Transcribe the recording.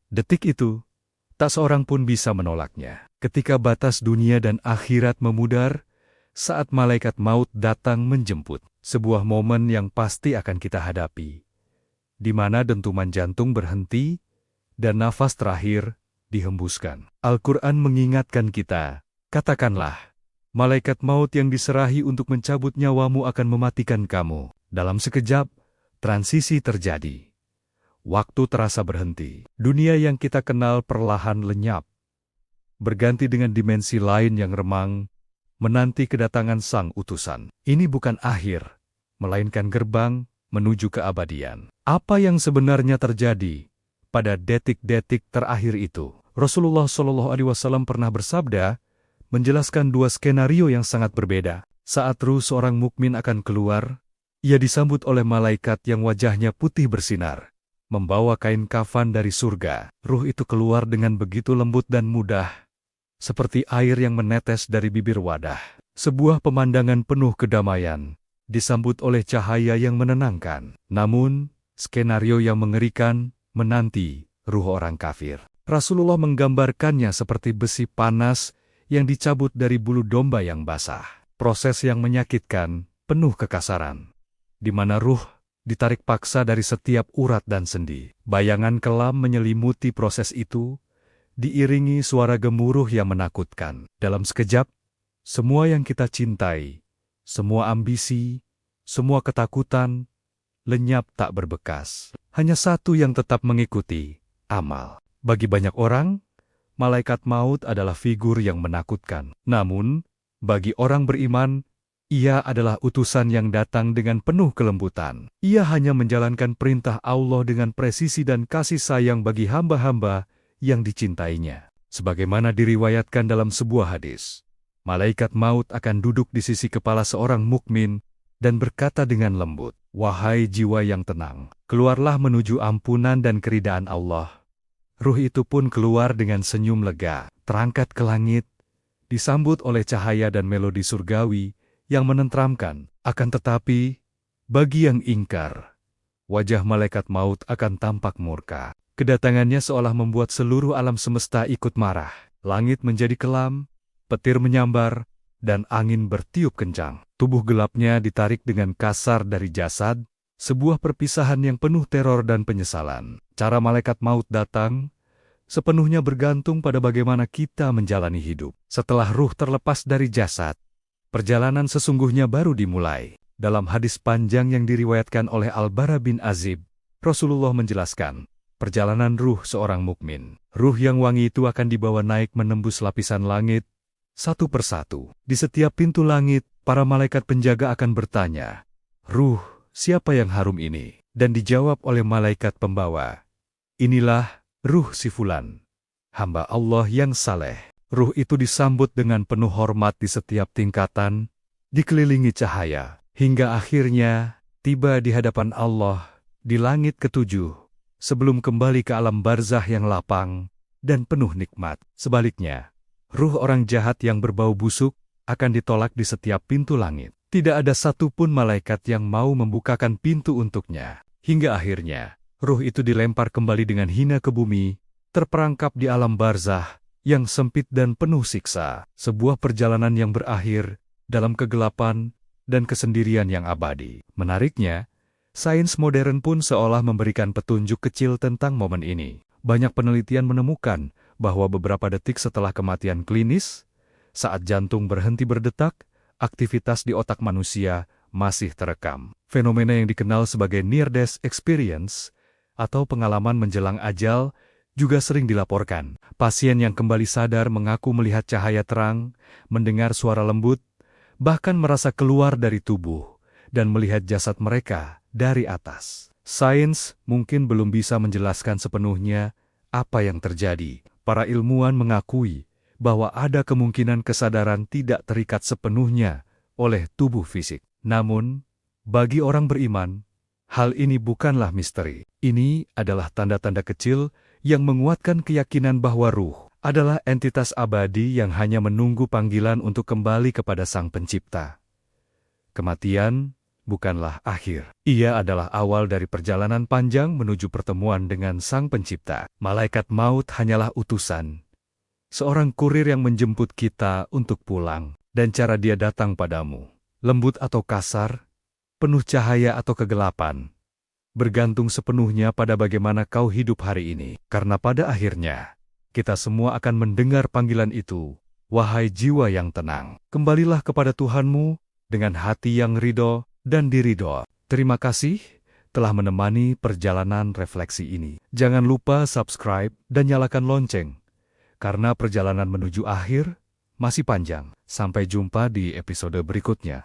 Detik itu, tak seorang pun bisa menolaknya. Ketika batas dunia dan akhirat memudar, saat malaikat maut datang menjemput, sebuah momen yang pasti akan kita hadapi, di mana dentuman jantung berhenti dan nafas terakhir dihembuskan. Al-Quran mengingatkan kita, katakanlah, malaikat maut yang diserahi untuk mencabut nyawamu akan mematikan kamu. Dalam sekejap, transisi terjadi. Waktu terasa berhenti. Dunia yang kita kenal perlahan lenyap, berganti dengan dimensi lain yang remang, menanti kedatangan sang utusan. Ini bukan akhir, melainkan gerbang menuju keabadian. Apa yang sebenarnya terjadi pada detik-detik terakhir itu? Rasulullah SAW pernah bersabda, menjelaskan dua skenario yang sangat berbeda. Saat ruh seorang mukmin akan keluar, ia disambut oleh malaikat yang wajahnya putih bersinar, membawa kain kafan dari surga. Ruh itu keluar dengan begitu lembut dan mudah, seperti air yang menetes dari bibir wadah. Sebuah pemandangan penuh kedamaian, disambut oleh cahaya yang menenangkan. Namun, skenario yang mengerikan menanti ruh orang kafir. Rasulullah menggambarkannya seperti besi panas yang dicabut dari bulu domba yang basah. Proses yang menyakitkan, penuh kekasaran, di mana ruh ditarik paksa dari setiap urat dan sendi. Bayangan kelam menyelimuti proses itu, diiringi suara gemuruh yang menakutkan. Dalam sekejap, semua yang kita cintai, semua ambisi, semua ketakutan, lenyap tak berbekas. Hanya satu yang tetap mengikuti, amal. Bagi banyak orang, malaikat maut adalah figur yang menakutkan. Namun, bagi orang beriman, ia adalah utusan yang datang dengan penuh kelembutan. Ia hanya menjalankan perintah Allah dengan presisi dan kasih sayang bagi hamba-hamba yang dicintainya. Sebagaimana diriwayatkan dalam sebuah hadis, malaikat maut akan duduk di sisi kepala seorang mukmin dan berkata dengan lembut, "Wahai jiwa yang tenang, keluarlah menuju ampunan dan keridaan Allah." Ruh itu pun keluar dengan senyum lega, terangkat ke langit, disambut oleh cahaya dan melodi surgawi yang menenteramkan. Akan tetapi, bagi yang ingkar, wajah malaikat maut akan tampak murka. Kedatangannya seolah membuat seluruh alam semesta ikut marah. Langit menjadi kelam, petir menyambar, dan angin bertiup kencang. Tubuh gelapnya ditarik dengan kasar dari jasad, sebuah perpisahan yang penuh teror dan penyesalan. Cara malaikat maut datang sepenuhnya bergantung pada bagaimana kita menjalani hidup. Setelah ruh terlepas dari jasad, perjalanan sesungguhnya baru dimulai. Dalam hadis panjang yang diriwayatkan oleh Al-Bara bin Azib, Rasulullah menjelaskan perjalanan ruh seorang mukmin. Ruh yang wangi itu akan dibawa naik menembus lapisan langit, satu persatu. Di setiap pintu langit, para malaikat penjaga akan bertanya, "Ruh, siapa yang harum ini?" Dan dijawab oleh malaikat pembawa, "Inilah ruh si Fulan, hamba Allah yang saleh." Ruh itu disambut dengan penuh hormat di setiap tingkatan, dikelilingi cahaya, hingga akhirnya tiba di hadapan Allah di langit ketujuh, sebelum kembali ke alam barzah yang lapang dan penuh nikmat. Sebaliknya, ruh orang jahat yang berbau busuk akan ditolak di setiap pintu langit. Tidak ada satupun malaikat yang mau membukakan pintu untuknya. Hingga akhirnya, ruh itu dilempar kembali dengan hina ke bumi, terperangkap di alam barzah yang sempit dan penuh siksa. Sebuah perjalanan yang berakhir dalam kegelapan dan kesendirian yang abadi. Menariknya, sains modern pun seolah memberikan petunjuk kecil tentang momen ini. Banyak penelitian menemukan bahwa beberapa detik setelah kematian klinis, saat jantung berhenti berdetak, aktivitas di otak manusia masih terekam. Fenomena yang dikenal sebagai near-death experience atau pengalaman menjelang ajal juga sering dilaporkan. Pasien yang kembali sadar mengaku melihat cahaya terang, mendengar suara lembut, bahkan merasa keluar dari tubuh dan melihat jasad mereka dari atas. Sains mungkin belum bisa menjelaskan sepenuhnya apa yang terjadi. Para ilmuwan mengakui bahwa ada kemungkinan kesadaran tidak terikat sepenuhnya oleh tubuh fisik. Namun, bagi orang beriman, hal ini bukanlah misteri. Ini adalah tanda-tanda kecil yang menguatkan keyakinan bahwa ruh adalah entitas abadi yang hanya menunggu panggilan untuk kembali kepada Sang Pencipta. Kematian bukanlah akhir. Ia adalah awal dari perjalanan panjang menuju pertemuan dengan Sang Pencipta. Malaikat maut hanyalah utusan, seorang kurir yang menjemput kita untuk pulang. Dan cara dia datang padamu, lembut atau kasar, penuh cahaya atau kegelapan, bergantung sepenuhnya pada bagaimana kau hidup hari ini. Karena pada akhirnya, kita semua akan mendengar panggilan itu, wahai jiwa yang tenang, kembalilah kepada Tuhanmu dengan hati yang ridho dan diridho. Terima kasih telah menemani perjalanan refleksi ini. Jangan lupa subscribe dan nyalakan lonceng, karena perjalanan menuju akhir masih panjang. Sampai jumpa di episode berikutnya.